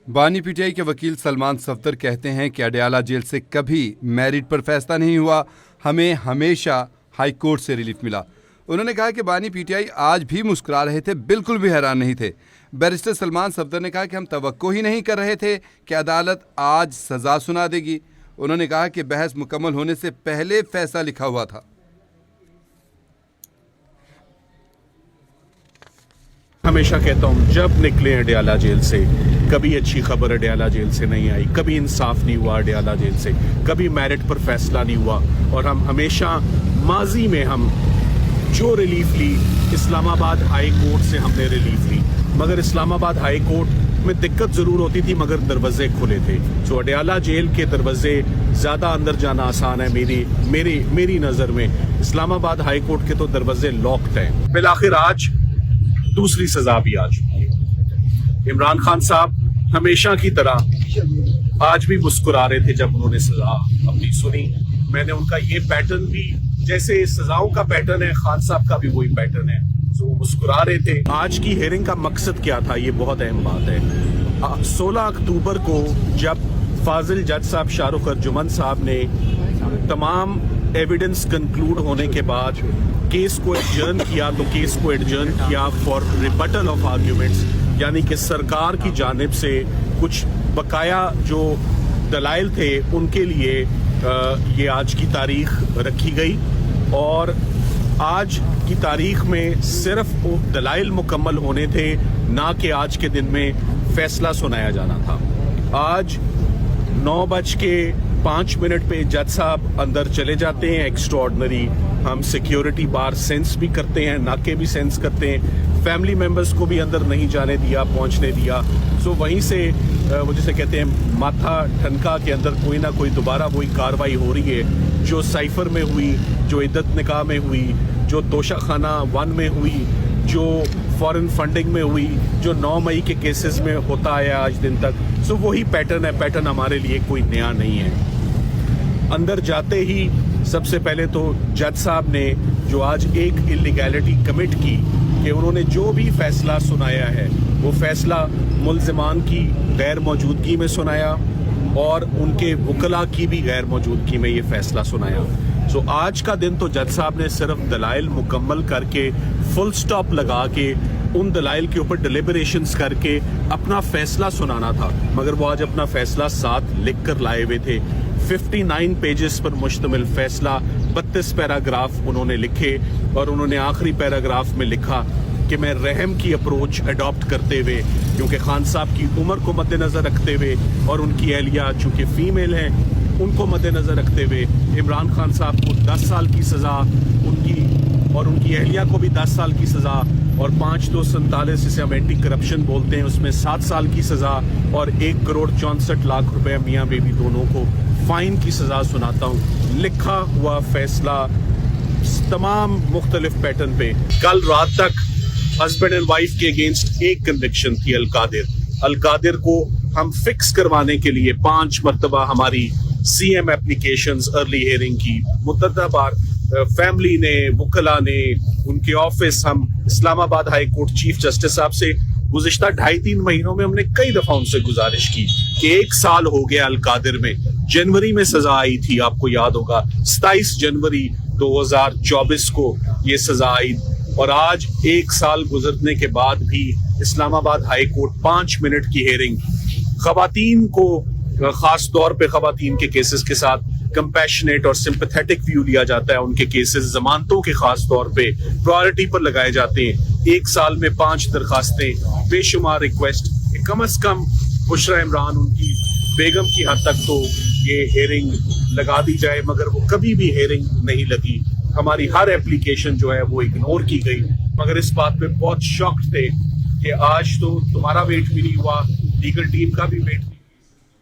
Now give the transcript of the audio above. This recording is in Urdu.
بانی پی ٹی آئی کے وکیل سلمان صفدر کہتے ہیں کہ اڈیالہ جیل سے کبھی میرٹ پر فیصلہ نہیں ہوا، ہمیں ہمیشہ ہائی کورٹ سے ریلیف ملا۔ انہوں نے کہا کہ بانی پی ٹی آئی آج بھی مسکرا رہے تھے، بالکل بھی حیران نہیں تھے۔ بیرسٹر سلمان صفدر نے کہا کہ ہم توقع ہی نہیں کر رہے تھے کہ عدالت آج سزا سنا دے گی۔ انہوں نے کہا کہ بحث مکمل ہونے سے پہلے فیصلہ لکھا ہوا تھا۔ ہمیشہ کہتا ہوں جب نکلے اڈیالہ جیل سے کبھی اچھی خبر اڈیالہ جیل سے نہیں آئی، کبھی انصاف نہیں ہوا اڈیالہ جیل سے، کبھی میرٹ پر فیصلہ نہیں ہوا، اور ہم ہمیشہ ماضی میں ہم جو ریلیف لی اسلام آباد ہائی کورٹ سے ہم نے ریلیف لی، مگر اسلام آباد ہائی کورٹ میں دقت ضرور ہوتی تھی مگر دروازے کھلے تھے۔ سو اڈیالہ جیل کے دروازے زیادہ اندر جانا آسان ہے میری نظر میں، اسلام آباد ہائی کورٹ کے تو دروازے لاکڈ ہیں۔ بالآخر آج دوسری سزا بھی آ چکی ہے۔ عمران خان صاحب ہمیشہ کی طرح آج بھی مسکرا رہے تھے جب انہوں نے سزا اپنی سنی۔ میں نے ان کا یہ پیٹرن بھی، جیسے سزاؤں کا پیٹرن ہے، خان صاحب کا بھی وہی پیٹرن ہے، وہ مسکرا رہے تھے۔ آج کی ہیئرنگ کا مقصد کیا تھا، یہ بہت اہم بات ہے۔ 16 اکتوبر کو جب فاضل جج صاحب، شاہ رخ ارجمن صاحب نے تمام ایویڈنس کنکلوڈ ہونے کے بعد کیس کو ایڈجرن کیا، تو کیس کو ایڈجرن کیا فار ریبٹل آف آرگیومنٹس، یعنی کہ سرکار کی جانب سے کچھ بقایا جو دلائل تھے ان کے لیے یہ آج کی تاریخ رکھی گئی، اور آج کی تاریخ میں صرف دلائل مکمل ہونے تھے، نہ کہ آج کے دن میں فیصلہ سنایا جانا تھا۔ آج 9:05 پہ جج صاحب اندر چلے جاتے ہیں ایکسٹراڈنری، ہم سیکیورٹی بار سینس بھی کرتے ہیں، ناکے بھی سینس کرتے ہیں، فیملی ممبرز کو بھی اندر نہیں جانے دیا، پہنچنے دیا۔ سو وہیں سے وہ جسے کہتے ہیں ماتھا ٹھنکا کے اندر کوئی نہ کوئی دوبارہ وہی کاروائی ہو رہی ہے جو سائفر میں ہوئی، جو عدت نکاح میں ہوئی، جو توشہ خانہ 1 میں ہوئی، جو فورن فنڈنگ میں ہوئی، جو 9 مئی کے کیسز میں ہوتا آیا آج دن تک۔ سو وہی پیٹرن ہے، پیٹرن ہمارے لیے کوئی نیا نہیں ہے۔ اندر جاتے ہی سب سے پہلے تو جج صاحب نے جو آج ایک اللیگیلٹی کمٹ کی کہ انہوں نے جو بھی فیصلہ سنایا ہے وہ فیصلہ ملزمان کی غیر موجودگی میں سنایا، اور ان کے وکلاء کی بھی غیر موجودگی میں یہ فیصلہ سنایا۔ سو آج کا دن تو جج صاحب نے صرف دلائل مکمل کر کے فل سٹاپ لگا کے ان دلائل کے اوپر ڈیلیبریشنز کر کے اپنا فیصلہ سنانا تھا، مگر وہ آج اپنا فیصلہ ساتھ لکھ کر لائے ہوئے تھے۔ 59 پیجز پر مشتمل فیصلہ، 32 پیراگراف انہوں نے لکھے، اور انہوں نے آخری پیراگراف میں لکھا کہ میں رحم کی اپروچ اڈاپٹ کرتے ہوئے، کیونکہ خان صاحب کی عمر کو مد نظر رکھتے ہوئے اور ان کی اہلیہ چونکہ فیمیل ہیں ان کو مد نظر رکھتے ہوئے، عمران خان صاحب کو 10 سال کی سزا، ان کی اہلیہ کو بھی 10 سال کی سزا، اور 5247 جسے ہم اینٹی کرپشن بولتے ہیں اس میں 7 سال کی سزا، اور 1,64,00,000 روپے میاں بیوی دونوں کو فائن کی سزا سناتا ہوں۔ لکھا ہوا فیصلہ تمام مختلف پیٹرن پہ۔ کل رات تک ہسبینڈ اینڈ وائف کے اگینسٹ ایک کنوکشن تھی، القادر کو ہم فکس کروانے کے لیے 5 مرتبہ ہماری C M applications early hearing کی، متعدد بار فیملی نے، وکلاء نے، ان کے آفس، ہم اسلام آباد ہائی کورٹ چیف جسٹس صاحب سے گزشتہ 2.5-3 مہینوں میں ہم نے کئی دفعہ ان سے گزارش کی کہ 1 سال ہو گیا القادر میں، جنوری میں سزا آئی تھی، آپ کو یاد ہوگا 27 جنوری 2024 کو یہ سزا آئی، اور آج 1 سال گزرنے کے بعد بھی اسلام آباد ہائی کورٹ 5 منٹ کی ہیئرنگ۔ خواتین کو خاص طور پہ خواتین کے کیسز کے ساتھ کمپیشنیٹ اور سمپیتھیٹک ویو لیا جاتا ہے، ان کے کیسز ضمانتوں کے خاص طور پہ پرائورٹی پر لگائے جاتے ہیں۔ 1 سال میں 5 درخواستیں، بے شمار ریکویسٹ کہ کم از کم بشرا عمران ان کی بیگم کی حد تک تو یہ ہیئرنگ لگا دی جائے، مگر وہ کبھی بھی ہیئرنگ نہیں لگی۔ ہماری ہر اپلیکیشن جو ہے وہ اگنور کی گئی، مگر اس بات پہ بہت شاکڈ تھے کہ آج تو تمہارا ویٹ بھی نہیں ہوا، لیگل ٹیم کا بھی ویٹ نہیں